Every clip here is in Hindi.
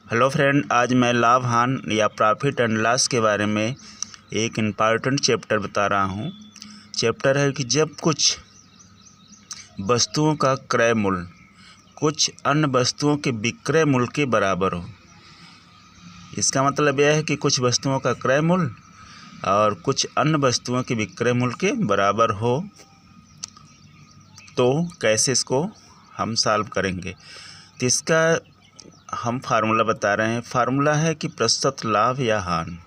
हेलो फ्रेंड, आज मैं लाभ हान या प्रॉफिट एंड लॉस के बारे में एक इम्पॉर्टेंट चैप्टर बता रहा हूँ। चैप्टर है कि जब कुछ वस्तुओं का क्रय मूल्य कुछ अन्य वस्तुओं के विक्रय मूल्य के बराबर हो। इसका मतलब यह है कि कुछ वस्तुओं का क्रय मूल्य और कुछ अन्य वस्तुओं के विक्रय मूल्य के बराबर हो, तो कैसे इसको हम सॉल्व करेंगे। तो इसका हम फार्मूला बता रहे हैं। फार्मूला है कि प्रतिशत लाभ या हानि।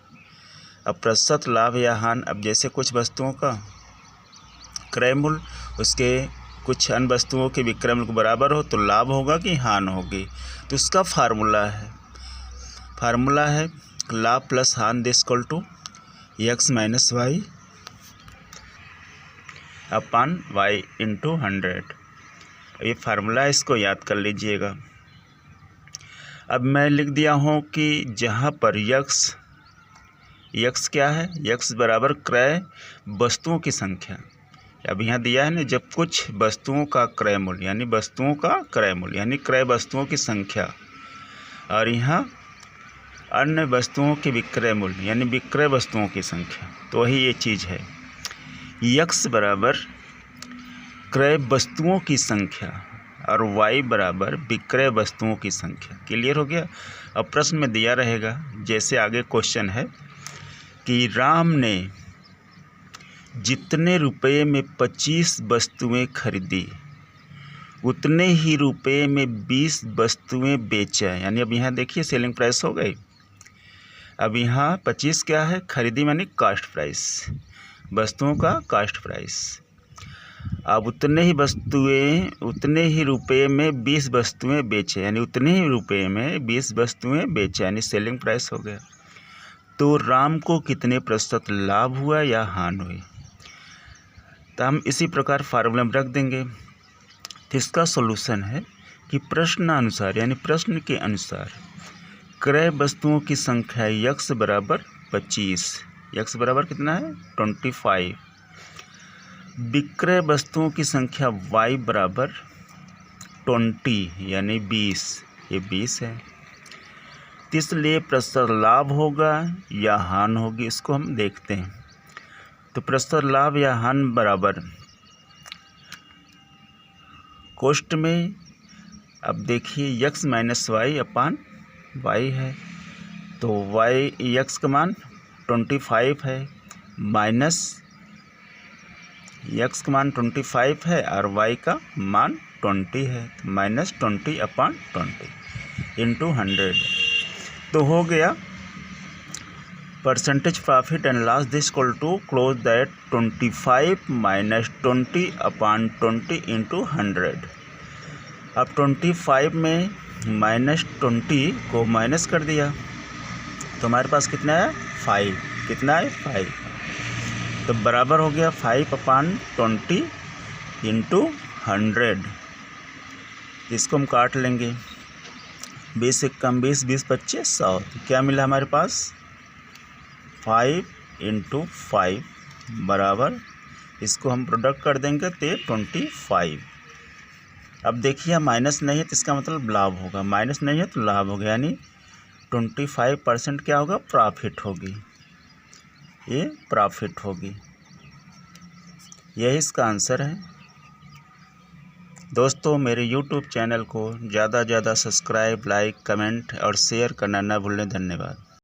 अब प्रतिशत लाभ या हानि, अब जैसे कुछ वस्तुओं का क्रय मूल्य उसके कुछ अन्य वस्तुओं के विक्रय मूल्य के बराबर हो तो लाभ होगा कि हानि होगी। तो उसका फार्मूला है लाभ प्लस हानि this equal to x minus Y upon Y into 100। ये फार्मूला है, इसको याद कर लीजिएगा। अब मैं लिख दिया हूँ कि जहाँ पर यक्स क्या है, यक्स बराबर क्रय वस्तुओं की संख्या। अब यहाँ दिया है ना, जब कुछ वस्तुओं का क्रय मूल्य यानी वस्तुओं का क्रय मूल्य यानी क्रय वस्तुओं की संख्या, और यहाँ अन्य वस्तुओं के विक्रय मूल्य यानी विक्रय वस्तुओं की संख्या। तो वही ये चीज़ है, यक्स बराबर क्रय वस्तुओं की संख्या और y बराबर विक्रय वस्तुओं की संख्या। क्लियर हो गया। अब प्रश्न में दिया रहेगा, जैसे आगे क्वेश्चन है कि राम ने जितने रुपए में 25 वस्तुएं खरीदी उतने ही रुपए में 20 वस्तुएं बेचा। यानी अब यहाँ देखिए सेलिंग प्राइस हो गई। अब यहाँ 25 क्या है, खरीदी मानी कास्ट प्राइस, वस्तुओं का कास्ट प्राइस। अब उतने ही रुपए में 20 वस्तुएं बेचे, यानी उतने ही रुपए में 20 वस्तुएं बेचे, यानी सेलिंग प्राइस हो गया। तो राम को कितने प्रतिशत लाभ हुआ या हानि हुई। तो हम इसी प्रकार फार्मूला में रख देंगे। तो इसका सॉल्यूशन है कि प्रश्नानुसार यानी प्रश्न के अनुसार क्रय वस्तुओं की संख्या यक्स बराबर 25, यक्स बराबर कितना है 25, विक्रय वस्तुओं की संख्या y बराबर 20 यानी 20, ये 20 है। तो इसलिए प्रतिशत लाभ होगा या हानि होगी, इसको हम देखते हैं। तो प्रतिशत लाभ या हानि बराबर कोष्ठ में, अब देखिए x minus Y upon y है। तो y x का मान 25 है, माइनस x का मान 25 है और y का मान 20 है, माइनस 20 अपॉन 20 इंटू 100। तो हो गया percentage profit and loss this equal to close that 25 minus 20 upon 20 into 100। अब 25 में माइनस 20 को माइनस कर दिया तो हमारे पास कितना है 5, कितना है 5, तो बराबर हो गया 5 अपॉन 20 इंटू 100। इसको हम काट लेंगे, 20 से कम 20, 20 25 100। तो क्या मिला हमारे पास 5 इंटू 5 बराबर, इसको हम प्रोडक्ट कर देंगे तो 25। अब देखिए माइनस नहीं है तो इसका मतलब लाभ होगा, माइनस नहीं है तो लाभ होगा, यानी 25% क्या होगा प्रॉफिट होगी, ये प्रॉफिट होगी। यही इसका आंसर है। दोस्तों, मेरे YouTube चैनल को ज़्यादा सब्सक्राइब, लाइक, कमेंट और शेयर करना न भूलें। धन्यवाद।